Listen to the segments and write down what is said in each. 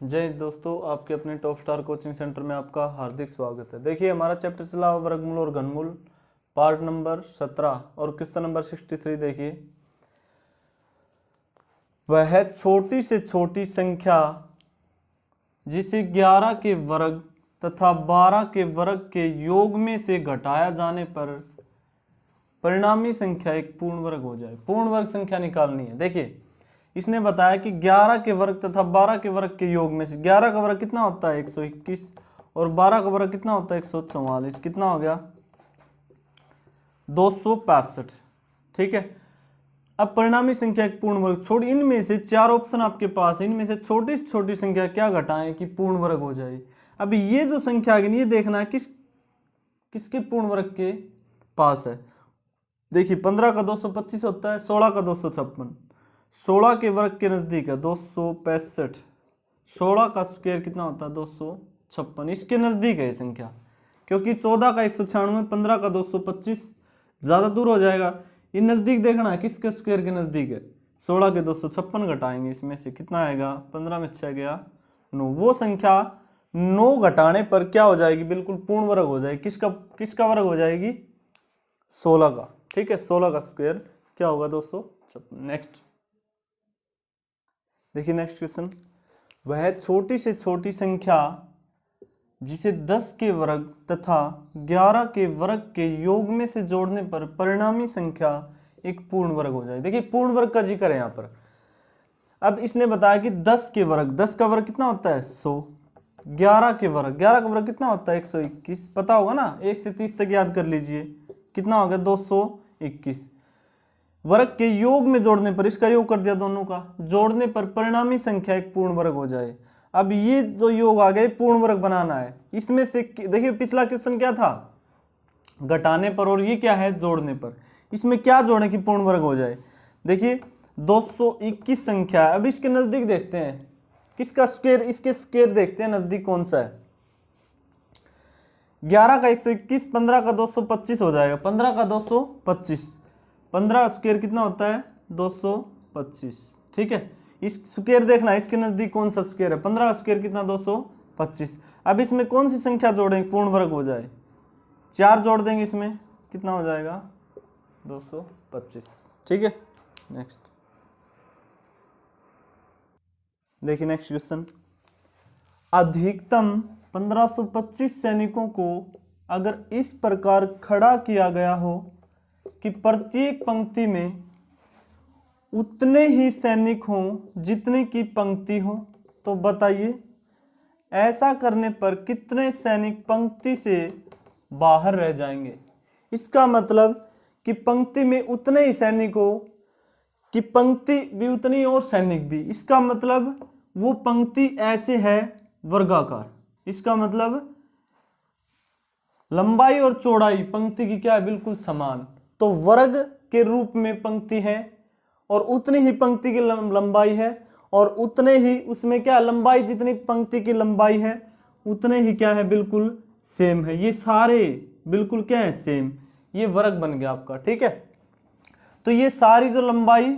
जय हिंद दोस्तों, आपके अपने टॉप स्टार कोचिंग सेंटर में आपका हार्दिक स्वागत है। देखिए हमारा चैप्टर चला वर्गमूल और घनमूल, पार्ट नंबर 17 और क्वेश्चन नंबर 63। देखिए, वह छोटी से छोटी संख्या जिसे 11 के वर्ग तथा 12 के वर्ग के योग में से घटाया जाने पर परिणामी संख्या एक पूर्ण वर्ग हो जाए। पूर्ण वर्ग संख्या निकालनी है। देखिए, इसने बताया कि 11 के वर्ग तथा 12 के वर्ग के योग में से 11 का वर्ग कितना होता है 121 और 12 का वर्ग कितना होता है 144। कितना हो गया 265। ठीक है। अब परिणामी संख्या एक पूर्ण वर्ग छोड़, इनमें से चार ऑप्शन आपके पास है, इनमें से छोटी से छोटी संख्या क्या घटाएं कि पूर्ण वर्ग हो जाए। अब ये जो संख्या है ये देखना है किसके पूर्ण वर्ग के पास है। देखिए 15 का 225 होता है, 16 का 256, 16 के वर्ग के नजदीक है 265, 16 का स्क्वायर कितना होता है 256, इसके नजदीक है ये संख्या, क्योंकि 14 का 196, 15 का 225 ज्यादा दूर हो जाएगा। ये नजदीक देखना है किसके स्क्वायर के नजदीक है। 16 के 256 घटाएंगे, इसमें से कितना आएगा 15 में 6 गया 9। वो संख्या 9 घटाने पर क्या हो जाएगी, बिल्कुल पूर्ण वर्ग हो जाएगी। किसका वर्ग हो जाएगी 16 का। ठीक है, 16 का स्क्वायर क्या होगा 256। नेक्स्ट देखिए, नेक्स्ट क्वेश्चन, वह छोटी से छोटी संख्या जिसे 10 के वर्ग तथा 11 के वर्ग के योग में से जोड़ने पर परिणामी संख्या एक पूर्ण वर्ग हो जाए। देखिए पूर्ण वर्ग का जिक्र है यहाँ पर। अब इसने बताया कि 10 के वर्ग, 10 का वर्ग कितना होता है 100, 11 के वर्ग, 11 का वर्ग कितना होता है 121, पता होगा ना, 1 से 30 तक याद कर लीजिए, कितना हो गया 221। वर्ग के योग में जोड़ने पर, इसका योग कर दिया दोनों का, जोड़ने पर परिणामी संख्या एक पूर्ण वर्ग हो जाए। अब ये जो योग आ गए पूर्ण वर्ग बनाना है। इसमें से देखिए पिछला क्वेश्चन क्या था घटाने पर, और ये क्या है जोड़ने पर। इसमें क्या जोड़े कि पूर्ण वर्ग हो जाए। देखिए 221 संख्या है। अब इसके नजदीक देखते हैं किसका स्क्वायर, इसके स्क्वायर देखते हैं नजदीक कौन सा है। 11 का 121, 15 का 225 हो जाएगा, 15 का 225, 15 स्क्वायर कितना होता है 225। ठीक है, इस स्क्वायर देखना इसके नजदीक कौन सा स्क्वायर है, 15 का स्क्वायर कितना 225। अब इसमें कौन सी संख्या जोड़ेंगे पूर्ण वर्ग हो जाए, 4 जोड़ देंगे, इसमें कितना हो जाएगा 225। ठीक है, नेक्स्ट देखिए, नेक्स्ट क्वेश्चन, अधिकतम 1525 सैनिकों को अगर इस प्रकार खड़ा किया गया हो कि प्रत्येक पंक्ति में उतने ही सैनिक हों जितने की पंक्ति हो, तो बताइए ऐसा करने पर कितने सैनिक पंक्ति से बाहर रह जाएंगे। इसका मतलब कि पंक्ति में उतने ही सैनिक हो कि पंक्ति भी उतनी और सैनिक भी। इसका मतलब वो पंक्ति ऐसे है वर्गाकार, इसका मतलब लंबाई और चौड़ाई पंक्ति की क्या है बिल्कुल समान, तो वर्ग के रूप में पंक्ति है और उतनी ही पंक्ति की लंबाई है, और उतने ही उसमें क्या लंबाई, जितनी पंक्ति की लंबाई है उतने ही क्या है बिल्कुल सेम है। ये सारे बिल्कुल क्या है सेम, ये वर्ग बन गया आपका। ठीक है, तो ये सारी जो लंबाई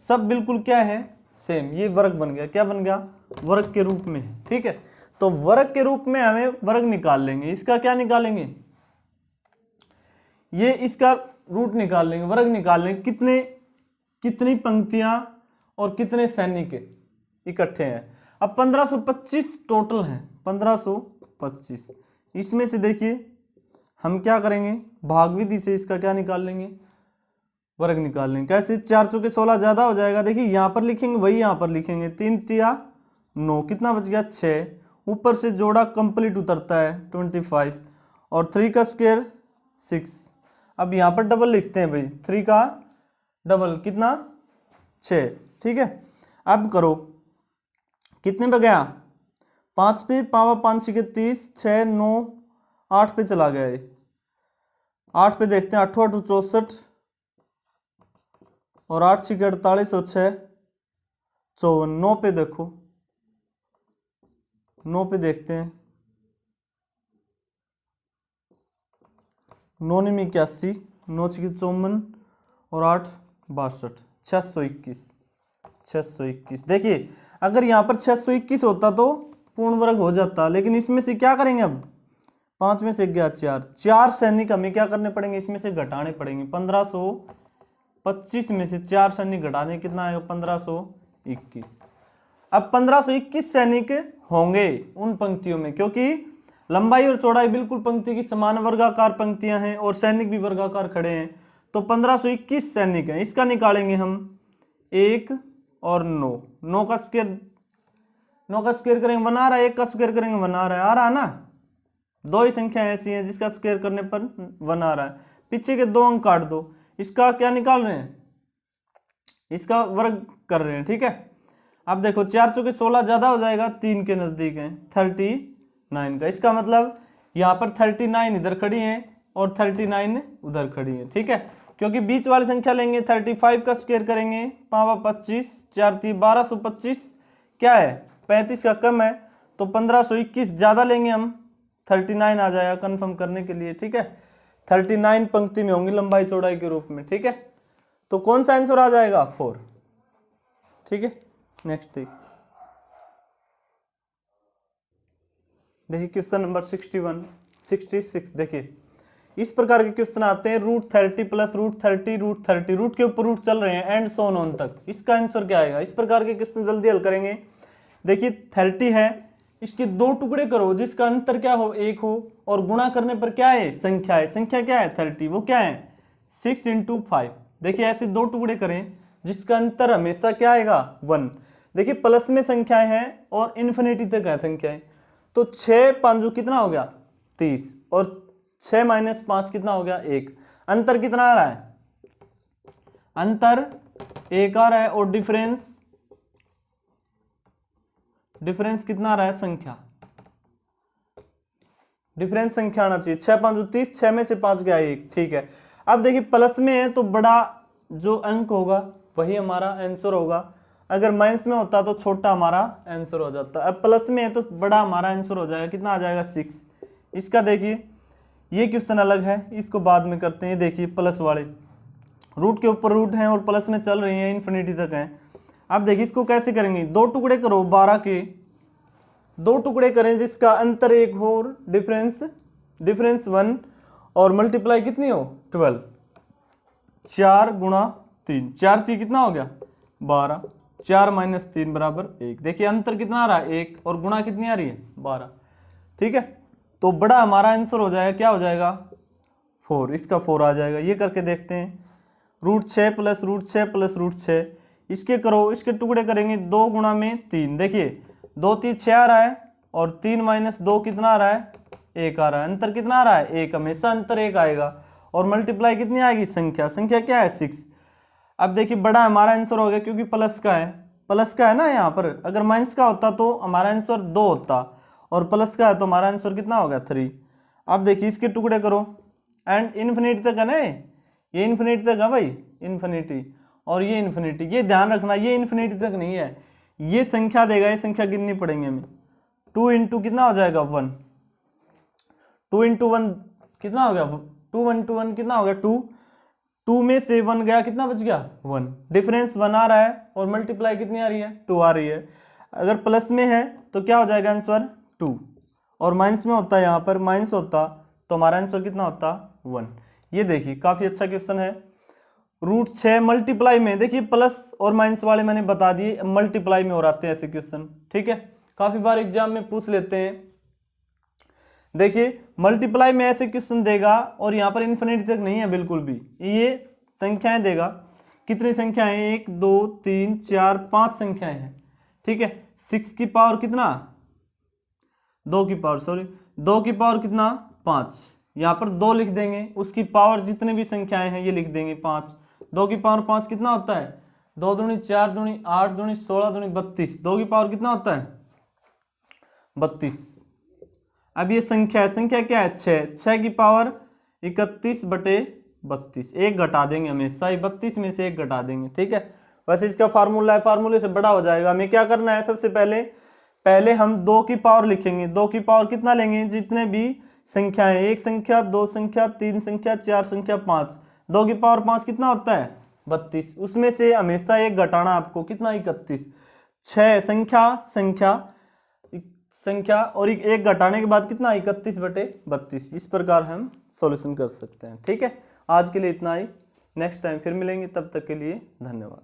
सब बिल्कुल क्या है सेम, ये वर्ग बन गया। क्या बन गया वर्ग के रूप में। ठीक है, तो वर्ग के रूप में हमें वर्ग निकाल लेंगे। इसका क्या निकालेंगे, ये इसका रूट निकाल लेंगे, वर्ग निकाल लेंगे, कितनी पंक्तियां और कितने सैनिक इकट्ठे हैं। अब 1525 टोटल हैं, 1525। इसमें से देखिए हम क्या करेंगे, भाग विधि से इसका क्या निकाल लेंगे वर्ग निकाल लेंगे। कैसे, 4 चौके 16 ज्यादा हो जाएगा। देखिए यहां पर लिखेंगे वही यहां पर लिखेंगे, 3 तिया 9, कितना बच गया 6, ऊपर से जोड़ा कंप्लीट उतरता है 25, और 3 का स्क्वायर 6। अब यहाँ पर डबल लिखते हैं भाई, 3 का डबल कितना 6। ठीक है, अब करो कितने पे गया 5 पे, पावा 5 6 30, 6 9 8 पे चला गया ये। 8 पे देखते हैं, 8 8 64 और 8 6 48 और 6 54। 9 पे देखो, 9 पे देखते हैं, 9 9 81, 9 6 54 और 8 62, 621, 621। देखिए अगर यहाँ पर 621 होता तो पूर्ण वर्ग हो जाता, लेकिन इसमें से क्या करेंगे अब 5 में से गया 4, 4 सैनिक हमें क्या करने पड़ेंगे, इसमें से घटाने पड़ेंगे। 1525 में से 4 सैनिक घटा दें, कितना आएगा 1521। अब 1521 सैनिक होंगे उन पंक्तियों में, क्योंकि लंबाई और चौड़ाई बिल्कुल पंक्ति की समान वर्गाकार पंक्तियां हैं और सैनिक भी वर्गाकार खड़े हैं, तो 1521 सैनिक हैं। इसका निकालेंगे हम 1 और 9, 9 का स्क्वायर करेंगे 1 आ रहा है, 1 का स्क्वायर करेंगे 1 आ रहा है ना। दो ही संख्या ऐसी हैं जिसका स्क्वायर करने पर 1 आ रहा है। पीछे के 2 अंक काट दो, इसका क्या निकाल रहे हैं, इसका वर्ग कर रहे हैं, ठीक है। अब देखो 4 चौके 16 ज्यादा हो जाएगा, 3 के नजदीक है 39 का। इसका मतलब यहाँ पर 39 इधर खड़ी है और 39 उधर खड़ी है, ठीक है। क्योंकि बीच वाली संख्या लेंगे 35 का स्क्वायर करेंगे 5 25, 4 3 1225 क्या है 35 का कम है, तो 1521 ज्यादा लेंगे हम 39 आ जाएगा कंफर्म करने के लिए, ठीक है। 39 पंक्ति में होंगी लंबाई चौड़ाई के रूप में, ठीक है। तो कौन सा आंसर आ जाएगा 4, ठीक है। नेक्स्ट देखिए क्वेश्चन नंबर 66। देखिए इस प्रकार के क्वेश्चन आते हैं √30 प्लस √30 √30, रूट के ऊपर रूट चल रहे हैं एंड सो ऑन तक। इसका आंसर क्या आएगा, इस प्रकार के क्वेश्चन जल्दी हल करेंगे। देखिए 30 है, इसके 2 टुकड़े करो जिसका अंतर क्या हो 1 हो, और गुणा करने पर क्या है संख्या है, संख्या क्या है 30, वो क्या है 6 × 5। देखिए ऐसे 2 टुकड़े करें जिसका अंतर हमेशा क्या आएगा 1। देखिए प्लस में संख्याएं हैं और इन्फिनिटी तक है संख्याएं, तो 6 5 कितना हो गया 30, और 6 - 5 कितना हो गया 1। अंतर कितना आ रहा है, अंतर 1 आ रहा है, और डिफरेंस कितना आ रहा है संख्या, डिफरेंस संख्या आना चाहिए। 6 5 30, 6 में से 5 गया 1, ठीक है। अब देखिए प्लस में है तो बड़ा जो अंक होगा वही हमारा आंसर होगा, अगर माइनस में होता तो छोटा हमारा आंसर हो जाता। अब प्लस में है तो बड़ा हमारा आंसर हो जाएगा, कितना आ जाएगा 6। इसका देखिए ये क्वेश्चन अलग है, इसको बाद में करते हैं। देखिए प्लस वाले रूट के ऊपर रूट हैं और प्लस में चल रही हैं इन्फिनिटी तक हैं। अब देखिए इसको कैसे करेंगे, 2 टुकड़े करो 12 के, 2 टुकड़े करें जिसका अंतर 1 हो और डिफरेंस 1, और मल्टीप्लाई कितनी हो 12, 4 × 3, 4 3 कितना हो गया 12, 4 - 3 = 1। देखिए अंतर कितना आ रहा है 1, और गुणा कितनी आ रही है 12, ठीक है। तो बड़ा हमारा आंसर हो जाएगा, क्या हो जाएगा 4, इसका 4 आ जाएगा। ये करके देखते हैं, √6 प्लस √6 प्लस √6, इसके करो, इसके टुकड़े करेंगे 2 × 3। देखिए 2 3 6 आ रहा है, और 3 - 2 कितना आ रहा है 1 आ रहा है। अंतर कितना आ रहा है 1, हमेशा अंतर 1 आएगा, और मल्टीप्लाई कितनी आएगी संख्या क्या है 6। अब देखिए बड़ा हमारा आंसर हो गया क्योंकि प्लस का है ना यहाँ पर। अगर माइनस का होता तो हमारा आंसर 2 होता, और प्लस का है तो हमारा आंसर कितना हो गया 3। अब देखिए इसके टुकड़े करो, एंड इन्फिनिटी तक है ना, ये इन्फिनिटी तक है भाई, इन्फिनिटी, और ये इन्फिनिटी। ये ध्यान रखना ये इन्फिनिटी तक नहीं है, ये संख्या देगा, ये संख्या गिननी पड़ेंगे हमें। 2 × कितना हो जाएगा 1, 2 × 1 कितना हो गया 2 1 2 1 कितना हो गया 2, 2 में से 1 गया, कितना बच गया 1। डिफरेंस 1 आ रहा है, और मल्टीप्लाई कितनी आ रही है 2 आ रही है। अगर प्लस में है तो क्या हो जाएगा आंसर 2, और माइनस में होता है, यहाँ पर माइनस होता तो हमारा आंसर कितना होता 1। ये देखिए काफ़ी अच्छा क्वेश्चन है। √6 मल्टीप्लाई में, देखिए प्लस और माइनस वाले मैंने बता दिए, मल्टीप्लाई में हो आते हैं ऐसे क्वेश्चन, ठीक है। काफ़ी बार एग्जाम में पूछ लेते हैं। देखिए मल्टीप्लाई में ऐसे क्वेश्चन देगा, और यहाँ पर इन्फिनिटी तक नहीं है बिल्कुल भी, ये संख्याएं देगा। कितनी संख्याएं 1 2 3 4 5 संख्याएं हैं, ठीक है। 6 की पावर कितना 2 की पावर कितना 5, यहाँ पर 2 लिख देंगे, उसकी पावर जितने भी संख्याएं हैं ये लिख देंगे 5। 2 की पावर 5 कितना होता है 2 दूनी 4 दूनी 8 दूनी 16 दूनी 32, 2 की पावर कितना होता है 32। अब ये संख्या क्या है 6 की पावर 31/32, 1 घटा देंगे हमेशा, 32 में से 1 घटा देंगे, ठीक है। वैसे इसका फार्मूला है, फार्मूले से बड़ा हो जाएगा। हमें क्या करना है, सबसे पहले हम 2 की पावर लिखेंगे। 2 की पावर कितना लेंगे, जितने भी संख्याएं, 1 संख्या 2 संख्या 3 संख्या 4 संख्या 5, 2 की पावर 5 कितना होता है 32, उसमें से हमेशा एक घटाना आपको कितना 31, 6 संख्या और एक घटाने के बाद कितना 31/32। इस प्रकार हम सॉल्यूशन कर सकते हैं। ठीक है, आज के लिए इतना ही, नेक्स्ट टाइम फिर मिलेंगे, तब तक के लिए धन्यवाद।